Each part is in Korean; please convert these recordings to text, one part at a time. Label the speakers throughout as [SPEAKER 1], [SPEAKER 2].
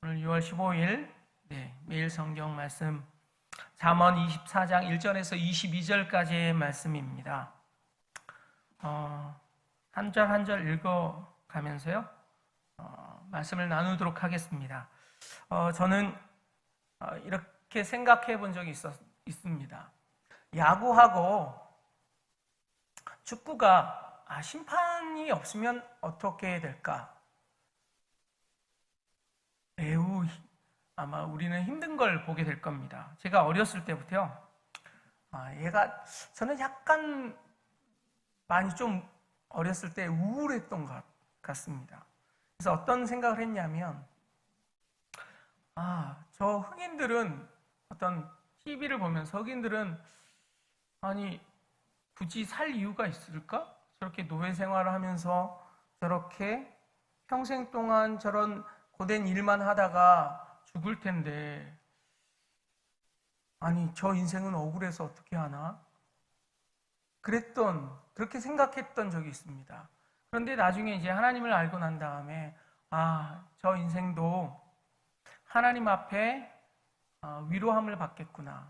[SPEAKER 1] 오늘 6월 15일 매일 성경 말씀 잠언 24장 1절에서 22절까지의 말씀입니다. 한 절 한 절 읽어가면서요 말씀을 나누도록 하겠습니다. 저는 이렇게 생각해 본 적이 있습니다. 야구하고 축구가 심판이 없으면 어떻게 될까? 매우 아마 우리는 힘든 걸 보게 될 겁니다. 제가 어렸을 때부터요, 저는 약간 많이 좀 어렸을 때 우울했던 것 같습니다. 그래서 어떤 생각을 했냐면, 저 흑인들은 어떤 TV를 보면서 흑인들은 굳이 살 이유가 있을까? 저렇게 노예 생활을 하면서 저렇게 평생 동안 저런 고된 일만 하다가 죽을 텐데, 저 인생은 억울해서 어떻게 하나? 그렇게 생각했던 적이 있습니다. 그런데 나중에 이제 하나님을 알고 난 다음에, 저 인생도 하나님 앞에 위로함을 받겠구나.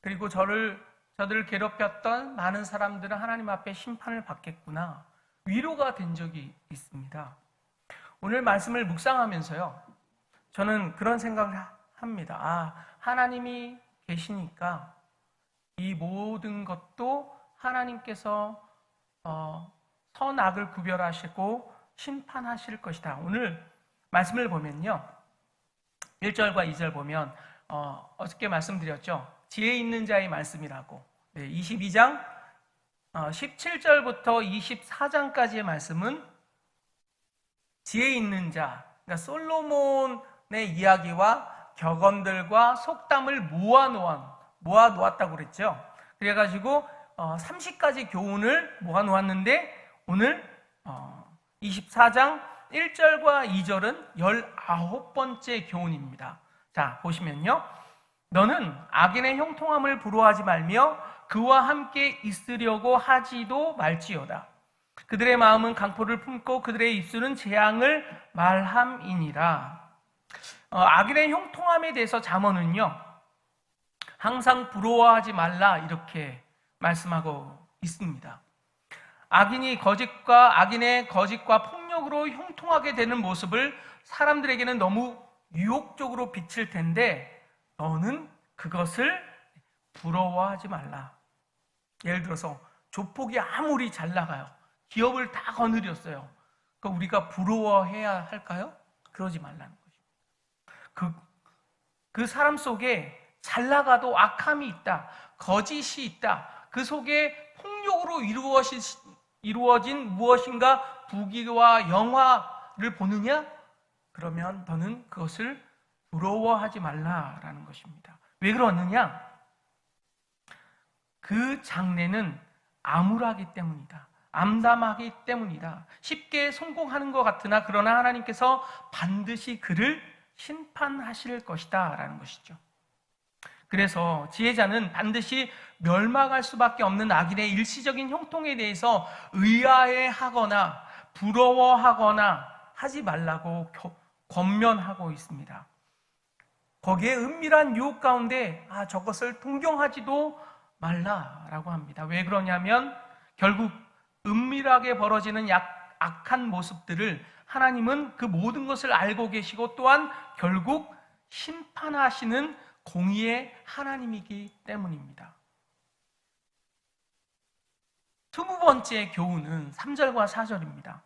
[SPEAKER 1] 그리고 저들을 괴롭혔던 많은 사람들은 하나님 앞에 심판을 받겠구나. 위로가 된 적이 있습니다. 오늘 말씀을 묵상하면서요, 저는 그런 생각을 합니다. 하나님이 계시니까 이 모든 것도 하나님께서 선악을 구별하시고 심판하실 것이다. 오늘 말씀을 보면요, 1절과 2절 보면 어저께 말씀드렸죠. 지혜 있는 자의 말씀이라고. 22장 17절부터 24장까지의 말씀은 지혜 있는 자, 그러니까 솔로몬의 이야기와 격언들과 속담을 모아놓았다고 그랬죠. 그래가지고 30가지 교훈을 모아놓았는데 오늘 24장 1절과 2절은 19번째 교훈입니다. 자, 보시면요, 너는 악인의 형통함을 부러워하지 말며 그와 함께 있으려고 하지도 말지어다. 그들의 마음은 강포를 품고 그들의 입술은 재앙을 말함이니라. 악인의 형통함에 대해서 잠언은요, 항상 부러워하지 말라 이렇게 말씀하고 있습니다. 악인의 거짓과 폭력으로 형통하게 되는 모습을 사람들에게는 너무 유혹적으로 비칠 텐데 너는 그것을 부러워하지 말라. 예를 들어서 조폭이 아무리 잘 나가요, 기업을 다 거느렸어요. 그러니까 우리가 부러워해야 할까요? 그러지 말라는 것입니다. 그 사람 속에 잘 나가도 악함이 있다, 거짓이 있다, 그 속에 폭력으로 이루어진 무엇인가 부귀와 영화를 보느냐? 그러면 너는 그것을 부러워하지 말라라는 것입니다. 왜 그러느냐? 그 장래는 암울하기 때문이다. 암담하기 때문이다. 쉽게 성공하는 것 같으나 그러나 하나님께서 반드시 그를 심판하실 것이다 라는 것이죠. 그래서 지혜자는 반드시 멸망할 수밖에 없는 악인의 일시적인 형통에 대해서 의아해하거나 부러워하거나 하지 말라고 권면하고 있습니다. 거기에 은밀한 유혹 가운데 저것을 동경하지도 말라라고 합니다. 왜 그러냐면 결국 은밀하게 벌어지는 악한 모습들을 하나님은 그 모든 것을 알고 계시고 또한 결국 심판하시는 공의의 하나님이기 때문입니다. 20번째 교훈은 3절과 4절입니다.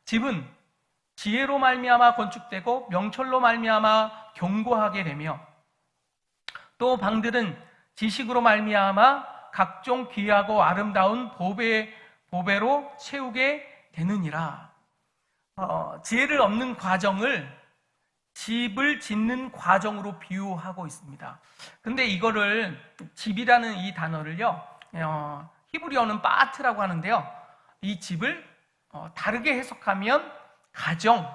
[SPEAKER 1] 집은 지혜로 말미암아 건축되고 명철로 말미암아 견고하게 되며 또 방들은 지식으로 말미암아 각종 귀하고 아름다운 보배로 채우게 되느니라. 지혜를 얻는 과정을 집을 짓는 과정으로 비유하고 있습니다. 근데 이거를 집이라는 이 단어를요, 히브리어는 바트라고 하는데요, 이 집을 다르게 해석하면 가정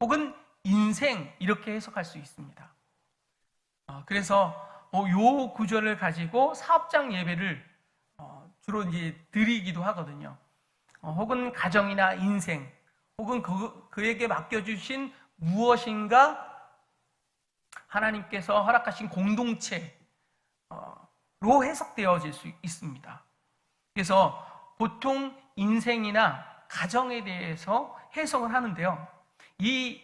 [SPEAKER 1] 혹은 인생 이렇게 해석할 수 있습니다. 그래서 요 구절을 가지고 사업장 예배를 주로 이제 드리기도 하거든요. 혹은 가정이나 인생, 혹은 그에게 맡겨주신 무엇인가 하나님께서 허락하신 공동체로 해석되어질 수 있습니다. 그래서 보통 인생이나 가정에 대해서 해석을 하는데요. 이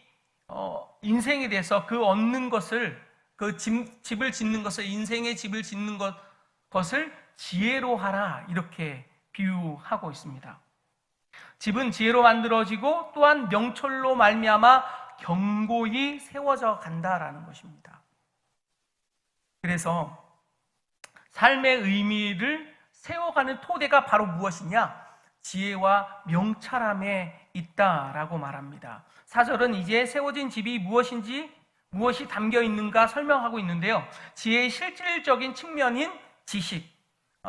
[SPEAKER 1] 인생에 대해서 그 얻는 것을, 그 집을 짓는 것을, 인생의 집을 짓는 것을 지혜로 하라, 이렇게 비유하고 있습니다. 집은 지혜로 만들어지고 또한 명철로 말미암아 견고히 세워져 간다라는 것입니다. 그래서 삶의 의미를 세워가는 토대가 바로 무엇이냐? 지혜와 명철함에 있다라고 말합니다. 4절은 이제 세워진 집이 무엇이 담겨 있는가 설명하고 있는데요. 지혜의 실질적인 측면인 지식.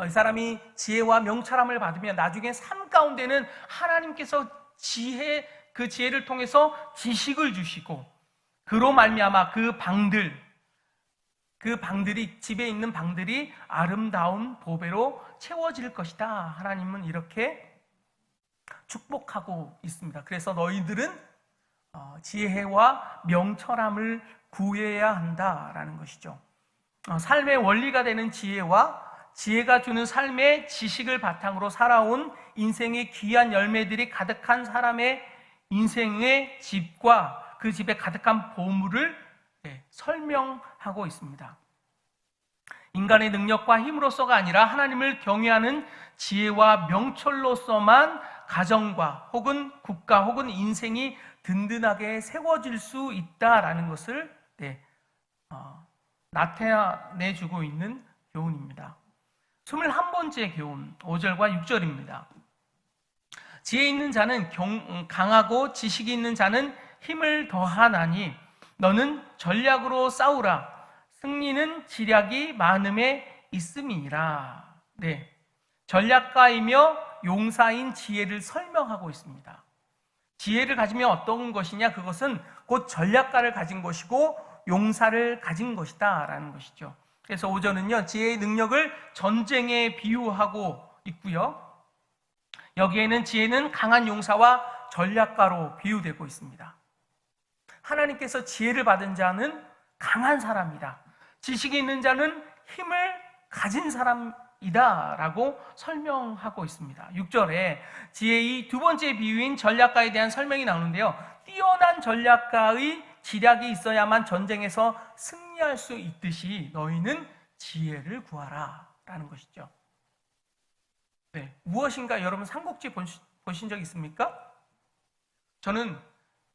[SPEAKER 1] 이 사람이 지혜와 명철함을 받으면 나중에 삶 가운데는 하나님께서 그 지혜를 통해서 지식을 주시고, 그로 말미암아 집에 있는 방들이 아름다운 보배로 채워질 것이다. 하나님은 이렇게 축복하고 있습니다. 그래서 너희들은 지혜와 명철함을 구해야 한다라는 것이죠. 삶의 원리가 되는 지혜가 주는 삶의 지식을 바탕으로 살아온 인생의 귀한 열매들이 가득한 사람의 인생의 집과 그 집에 가득한 보물을 설명하고 있습니다. 인간의 능력과 힘으로서가 아니라 하나님을 경외하는 지혜와 명철로서만 가정과 혹은 국가 혹은 인생이 든든하게 세워질 수 있다라는 것을 나타내주고 있는 교훈입니다. 21번째 교훈 5절과 6절입니다. 지혜 있는 자는 강하고 지식이 있는 자는 힘을 더하나니 너는 전략으로 싸우라. 승리는 지략이 많음에 있음이니라. 전략가이며 용사인 지혜를 설명하고 있습니다. 지혜를 가지면 어떤 것이냐? 그것은 곧 전략가를 가진 것이고 용사를 가진 것이다 라는 것이죠. 그래서 5절은요, 지혜의 능력을 전쟁에 비유하고 있고요, 여기에는 지혜는 강한 용사와 전략가로 비유되고 있습니다. 하나님께서 지혜를 받은 자는 강한 사람이다, 지식이 있는 자는 힘을 가진 사람이다 라고 설명하고 있습니다. 6절에 지혜의 두 번째 비유인 전략가에 대한 설명이 나오는데요, 뛰어난 전략가의 지략이 있어야만 전쟁에서 승리할 수 있듯이 너희는 지혜를 구하라 라는 것이죠. 무엇인가? 여러분 삼국지 보신 적 있습니까? 저는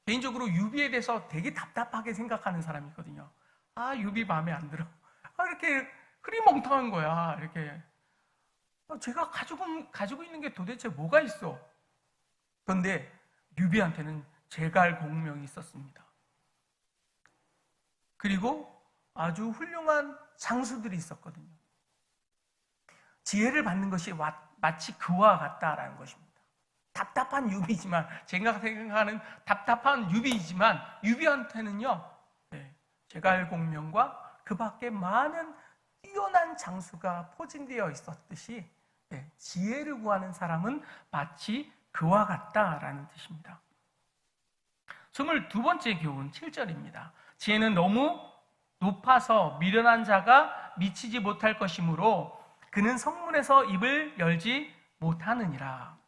[SPEAKER 1] 개인적으로 유비에 대해서 되게 답답하게 생각하는 사람이거든요. 유비 마음에 안 들어. 이렇게 흐리멍텅한 거야. 이렇게 제가 가지고 있는 게 도대체 뭐가 있어? 그런데 유비한테는 제갈공명이 있었습니다. 그리고 아주 훌륭한 장수들이 있었거든요. 지혜를 받는 것이 마치 그와 같다라는 것입니다. 답답한 유비지만, 제가 생각하는 답답한 유비이지만 유비한테는요, 제갈공명과 그 밖에 많은 뛰어난 장수가 포진되어 있었듯이 지혜를 구하는 사람은 마치 그와 같다라는 뜻입니다. 22번째 교훈 7절입니다. 지혜는 너무 높아서 미련한 자가 미치지 못할 것이므로 그는 성문에서 입을 열지 못하느니라.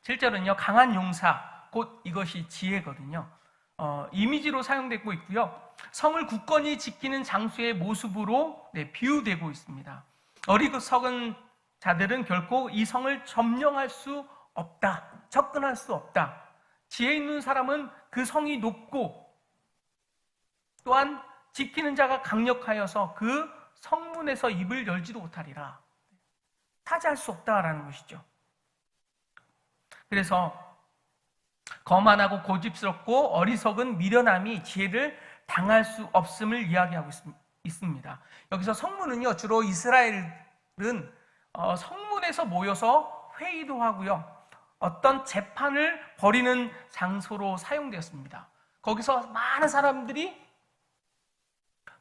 [SPEAKER 1] 7절은요, 강한 용사, 곧 이것이 지혜거든요. 이미지로 사용되고 있고요, 성을 굳건히 지키는 장수의 모습으로 비유되고 있습니다. 어리석은 자들은 결코 이 성을 점령할 수 없다, 접근할 수 없다. 지혜 있는 사람은 그 성이 높고 또한 지키는 자가 강력하여서 그 성문에서 입을 열지도 못하리라. 타지할 수 없다라는 것이죠. 그래서 거만하고 고집스럽고 어리석은 미련함이 지혜를 당할 수 없음을 이야기하고 있습니다. 여기서 성문은요, 주로 이스라엘은 성문에서 모여서 회의도 하고요, 어떤 재판을 벌이는 장소로 사용되었습니다. 거기서 많은 사람들이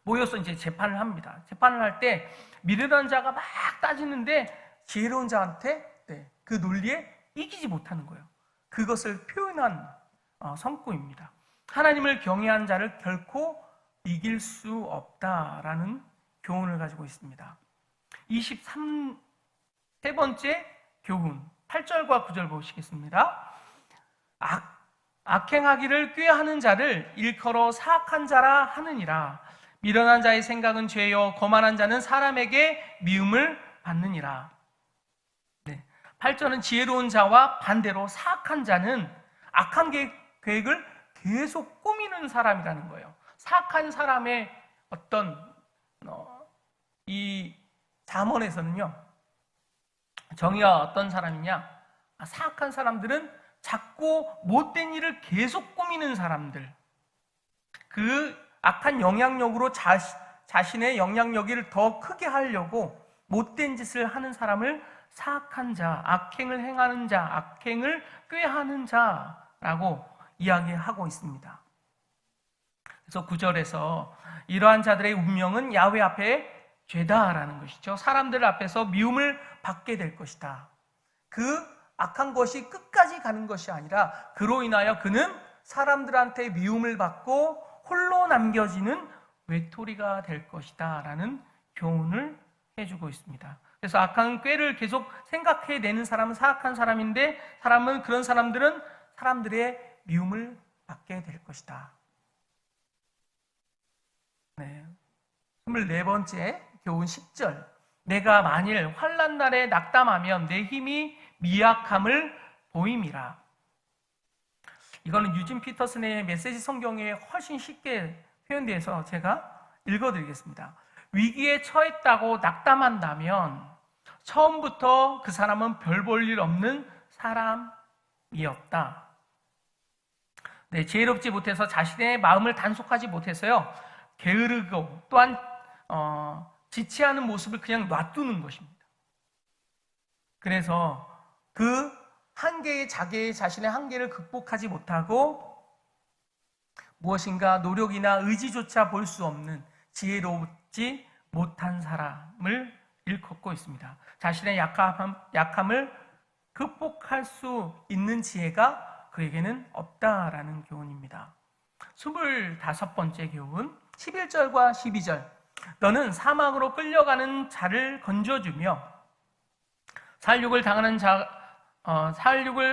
[SPEAKER 1] 모여서 이제 재판을 합니다. 재판을 할 때 미련한 자가 막 따지는데 지혜로운 자한테 그 논리에 이기지 못하는 거예요. 그것을 표현한 성구입니다. 하나님을 경외한 자를 결코 이길 수 없다라는 교훈을 가지고 있습니다. 23번째 교훈 8절과 9절 보시겠습니다. 악행하기를 꾀하는 자를 일컬어 사악한 자라 하느니라. 미련한 자의 생각은 죄요 거만한 자는 사람에게 미움을 받느니라. 8절은 지혜로운 자와 반대로 사악한 자는 악한 계획을 계속 꾸미는 사람이라는 거예요. 사악한 사람의 어떤 이 잠언에서는요, 정의가 어떤 사람이냐? 사악한 사람들은 자꾸 못된 일을 계속 꾸미는 사람들. 그 악한 영향력으로 자신의 영향력을 더 크게 하려고 못된 짓을 하는 사람을 사악한 자, 악행을 행하는 자, 악행을 꾀하는 자라고 이야기하고 있습니다. 그래서 9절에서 이러한 자들의 운명은 야훼 앞에 죄다라는 것이죠. 사람들 앞에서 미움을 받게 될 것이다. 그 악한 것이 끝까지 가는 것이 아니라 그로 인하여 그는 사람들한테 미움을 받고 홀로 남겨지는 외톨이가 될 것이다 라는 교훈을 해주고 있습니다. 그래서 악한 꾀를 계속 생각해내는 사람은 사악한 사람인데 그런 사람들은 사람들의 미움을 받게 될 것이다. 24번째 교훈 10절. 내가 만일 환난 날에 낙담하면 내 힘이 미약함을 보임이라. 이거는 유진 피터슨의 메시지 성경에 훨씬 쉽게 표현돼서 제가 읽어드리겠습니다. 위기에 처했다고 낙담한다면 처음부터 그 사람은 별 볼 일 없는 사람이었다. 지혜롭지 못해서 자신의 마음을 단속하지 못해서요, 게으르고 또한 지체하는 모습을 그냥 놔두는 것입니다. 그래서 그 한계의 자신의 한계를 극복하지 못하고 무엇인가 노력이나 의지조차 볼 수 없는 지혜롭지 못한 사람을 일컫고 있습니다. 자신의 약함을 극복할 수 있는 지혜가 그에게는 없다라는 교훈입니다. 25번째 교훈 11절과 12절. 너는 사망으로 끌려가는 자를 건져주며 살육을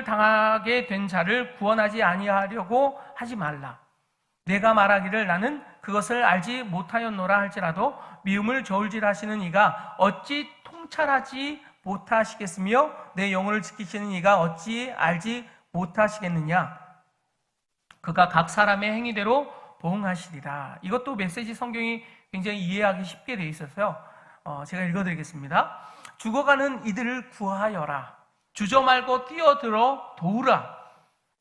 [SPEAKER 1] 당하게 된 자를 구원하지 아니하려고 하지 말라. 내가 말하기를 나는 그것을 알지 못하였노라 할지라도 미움을 저울질하시는 이가 어찌 통찰하지 못하시겠으며 내 영혼을 지키시는 이가 어찌 알지 못하시겠느냐. 그가 각 사람의 행위대로 보응하시리라. 이것도 메시지 성경이 굉장히 이해하기 쉽게 되어 있어서요, 제가 읽어드리겠습니다. 죽어가는 이들을 구하여라. 주저 말고 뛰어들어 도우라.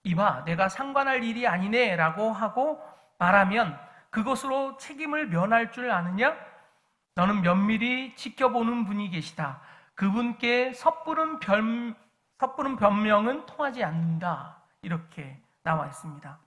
[SPEAKER 1] 이봐 내가 상관할 일이 아니네 라고 하고 말하면 그것으로 책임을 면할 줄 아느냐? 너는 면밀히 지켜보는 분이 계시다. 그분께 섣부른 변명은 통하지 않는다. 이렇게 나와 있습니다.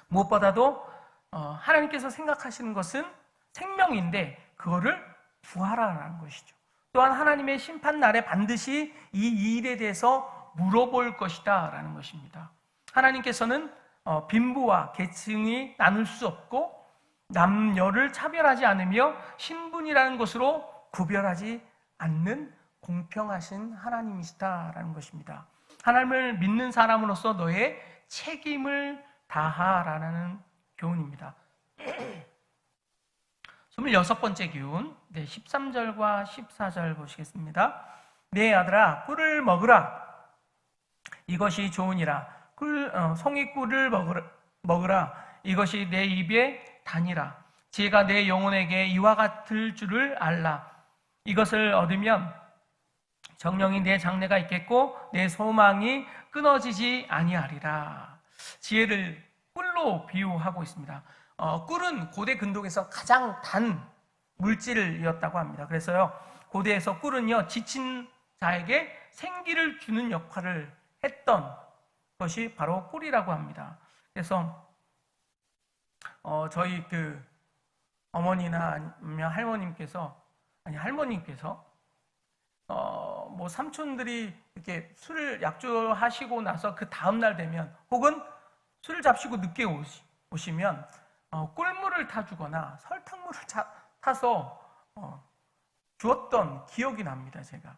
[SPEAKER 1] 무엇보다도 하나님께서 생각하시는 것은 생명인데 그거를 구하라라는 것이죠. 또한 하나님의 심판 날에 반드시 이 일에 대해서 물어볼 것이다 라는 것입니다. 하나님께서는 빈부와 계층이 나눌 수 없고 남녀를 차별하지 않으며 신분이라는 것으로 구별하지 않는 공평하신 하나님이시다라는 것입니다. 하나님을 믿는 사람으로서 너의 책임을 다하라는 교훈입니다. 26번째 교훈 13절과 14절 보시겠습니다. 내 아들아 꿀을 먹으라. 이것이 좋으니라. 송이 꿀을 먹으라. 이것이 내 입에 다니라. 지혜가 내 영혼에게 이와 같을 줄을 알라. 이것을 얻으면 정령이 내 장래가 있겠고 내 소망이 끊어지지 아니하리라. 지혜를 꿀로 비유하고 있습니다. 꿀은 고대 근동에서 가장 단 물질이었다고 합니다. 그래서요, 고대에서 꿀은요, 지친 자에게 생기를 주는 역할을 했던 것이 바로 꿀이라고 합니다. 그래서 저희 어머니나 아니면 할머님께서 뭐 삼촌들이 이렇게 술을 약주하시고 나서 그 다음날 되면 혹은 술을 잡시고 늦게 오시면 꿀물을 타주거나 설탕물을 타서 주었던 기억이 납니다, 제가.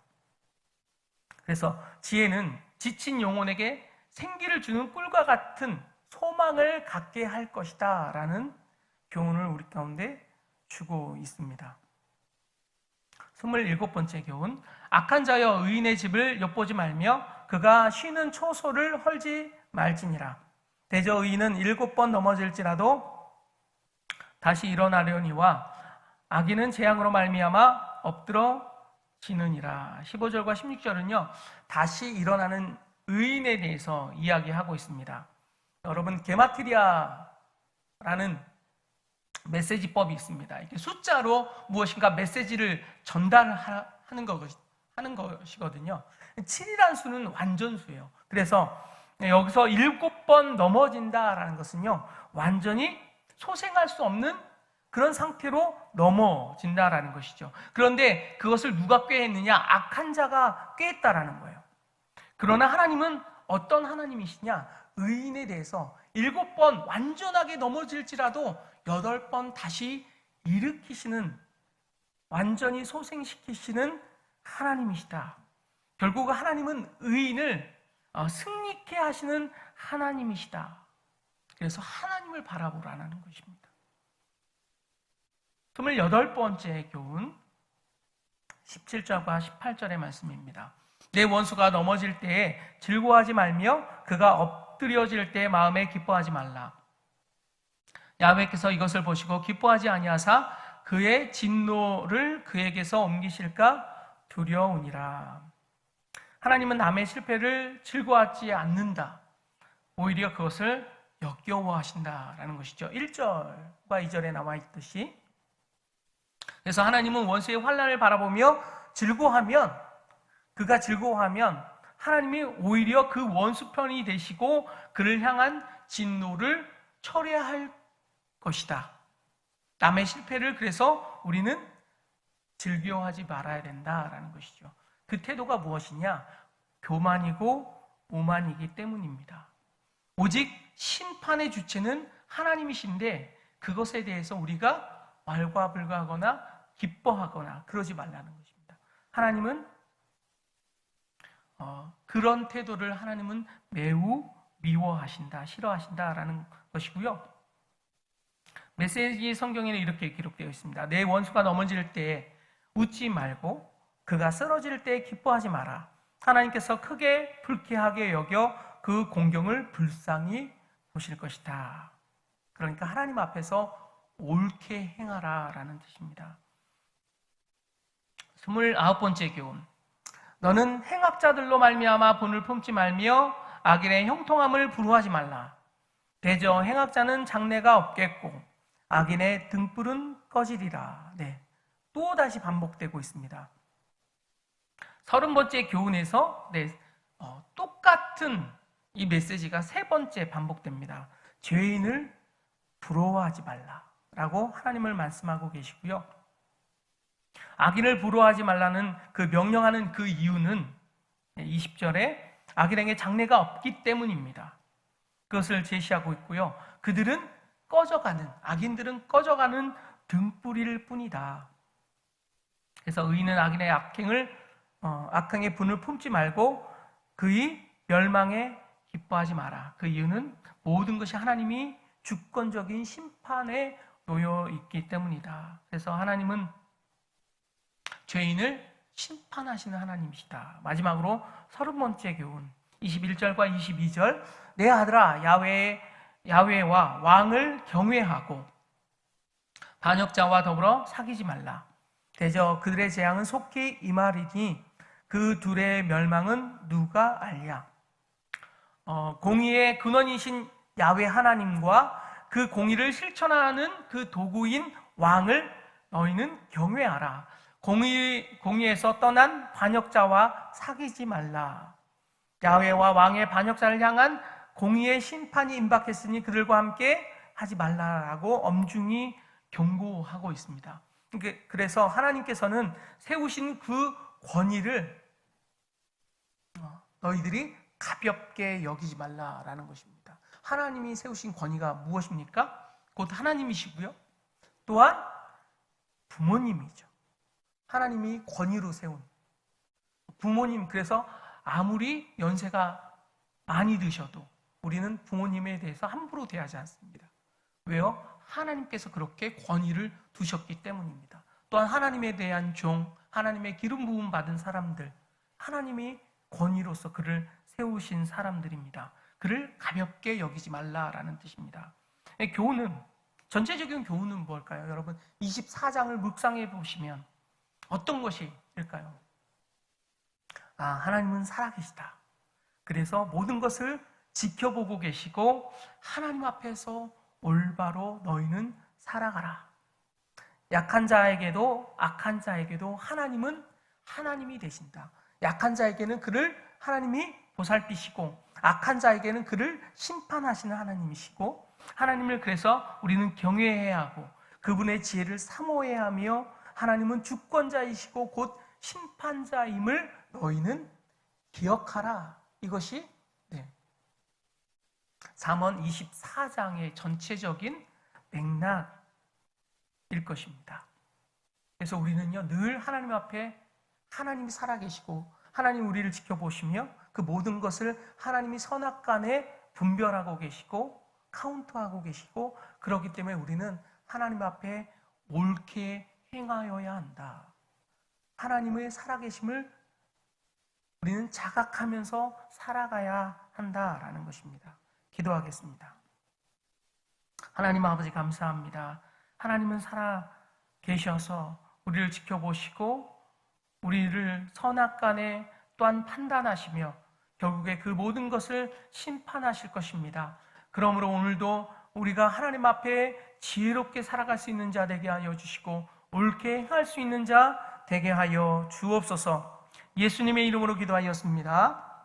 [SPEAKER 1] 그래서 지혜는 지친 영혼에게 생기를 주는 꿀과 같은 소망을 갖게 할 것이다 라는 교훈을 우리 가운데 주고 있습니다. 27번째 교훈. 악한 자여 의인의 집을 엿보지 말며 그가 쉬는 초소를 헐지 말지니라. 대저 의인은 7번 넘어질지라도 다시 일어나려니와 악인은 재앙으로 말미암아 엎드러지느니라. 15절과 16절은요 다시 일어나는 의인에 대해서 이야기하고 있습니다. 여러분, 게마트리아라는 메시지법이 있습니다. 이렇게 숫자로 무엇인가 메시지를 전달하는 것이거든요. 7이라는 수는 완전수예요. 그래서 여기서 7번 넘어진다라는 것은요 완전히 소생할 수 없는 그런 상태로 넘어진다라는 것이죠. 그런데 그것을 누가 꾀했느냐? 악한 자가 꾀했다라는 거예요. 그러나 하나님은 어떤 하나님이시냐? 의인에 대해서 7번 완전하게 넘어질지라도 8번 다시 일으키시는, 완전히 소생시키시는 하나님이시다. 결국 하나님은 의인을 승리케 하시는 하나님이시다. 그래서 하나님을 바라보라는 것입니다. 28번째 교훈 17절과 18절의 말씀입니다. 내 원수가 넘어질 때에 즐거워하지 말며 그가 엎드려질 때에 마음에 기뻐하지 말라. 야훼께서 이것을 보시고 기뻐하지 아니하사 그의 진노를 그에게서 옮기실까 두려우니라. 하나님은 남의 실패를 즐거워하지 않는다. 오히려 그것을 역겨워하신다라는 것이죠. 1절과 2절에 나와 있듯이. 그래서 하나님은 원수의 환난을 바라보며 그가 즐거워하면 하나님이 오히려 그 원수 편이 되시고 그를 향한 진노를 철회할 것이다. 남의 실패를 그래서 우리는 즐겨하지 말아야 된다라는 것이죠. 그 태도가 무엇이냐? 교만이고 오만이기 때문입니다. 오직 심판의 주체는 하나님이신데 그것에 대해서 우리가 왈가불가하거나 기뻐하거나 그러지 말라는 것입니다. 하나님은 그런 태도를 하나님은 매우 미워하신다, 싫어하신다라는 것이고요. 메시지 성경에는 이렇게 기록되어 있습니다. 내 원수가 넘어질 때 웃지 말고 그가 쓰러질 때 기뻐하지 마라. 하나님께서 크게 불쾌하게 여겨 그 공경을 불쌍히 보실 것이다. 그러니까 하나님 앞에서 옳게 행하라라는 뜻입니다. 29번째 교훈. 너는 행악자들로 말미암아 본을 품지 말며 악인의 형통함을 부러워하지 말라. 대저 행악자는 장래가 없겠고 악인의 등불은 꺼지리라. 네, 또 다시 반복되고 있습니다. 30번째 교훈에서 똑같은 이 메시지가 3번째 반복됩니다. 죄인을 부러워하지 말라라고 하나님을 말씀하고 계시고요. 악인을 부러워하지 말라는 그 명령하는 그 이유는 20절에 악인에게 장래가 없기 때문입니다. 그것을 제시하고 있고요. 악인들은 꺼져가는 등불일 뿐이다. 그래서 의인은 악인의 악행의 분을 품지 말고 그의 멸망에 기뻐하지 마라. 그 이유는 모든 것이 하나님이 주권적인 심판에 놓여 있기 때문이다. 그래서 하나님은 죄인을 심판하시는 하나님이시다. 마지막으로 30번째 교훈 21절과 22절. 내 아들아 야훼와 왕을 경외하고 반역자와 더불어 사귀지 말라. 대저 그들의 재앙은 속히 임하리니 그 둘의 멸망은 누가 알랴. 공의의 근원이신 야훼 하나님과 그 공의를 실천하는 그 도구인 왕을 너희는 경외하라. 공의에서 떠난 반역자와 사귀지 말라. 야훼와 왕의 반역자를 향한 공의의 심판이 임박했으니 그들과 함께 하지 말라라고 엄중히 경고하고 있습니다. 그래서 하나님께서는 세우신 그 권위를 너희들이 가볍게 여기지 말라라는 것입니다. 하나님이 세우신 권위가 무엇입니까? 곧 하나님이시고요. 또한 부모님이죠. 하나님이 권위로 세운 부모님. 그래서 아무리 연세가 많이 드셔도 우리는 부모님에 대해서 함부로 대하지 않습니다. 왜요? 하나님께서 그렇게 권위를 두셨기 때문입니다. 또한 하나님에 대한 종, 하나님의 기름 부음 받은 사람들, 하나님이 권위로서 그를 세우신 사람들입니다. 그를 가볍게 여기지 말라라는 뜻입니다. 교훈은, 전체적인 교훈은 뭘까요? 여러분 24장을 묵상해 보시면 어떤 것일까요? 하나님은 살아계시다. 그래서 모든 것을 지켜보고 계시고 하나님 앞에서 올바로 너희는 살아가라. 약한 자에게도 악한 자에게도 하나님은 하나님이 되신다. 약한 자에게는 그를 하나님이 보살피시고 악한 자에게는 그를 심판하시는 하나님이시고, 하나님을 그래서 우리는 경외해야 하고 그분의 지혜를 사모해야 하며, 하나님은 주권자이시고 곧 심판자임을 너희는 기억하라. 이것이 잠언 24장의 전체적인 맥락일 것입니다. 그래서 우리는요, 늘 하나님 앞에 하나님이 살아계시고 하나님 우리를 지켜보시며 그 모든 것을 하나님이 선악간에 분별하고 계시고 카운트하고 계시고, 그렇기 때문에 우리는 하나님 앞에 옳게 행하여야 한다. 하나님의 살아계심을 우리는 자각하면서 살아가야 한다라는 것입니다. 기도하겠습니다. 하나님 아버지, 감사합니다. 하나님은 살아 계셔서 우리를 지켜보시고 우리를 선악간에 또한 판단하시며 결국에 그 모든 것을 심판하실 것입니다. 그러므로 오늘도 우리가 하나님 앞에 지혜롭게 살아갈 수 있는 자 되게 하여 주시고 옳게 행할 수 있는 자 되게 하여 주옵소서. 예수님의 이름으로 기도하였습니다.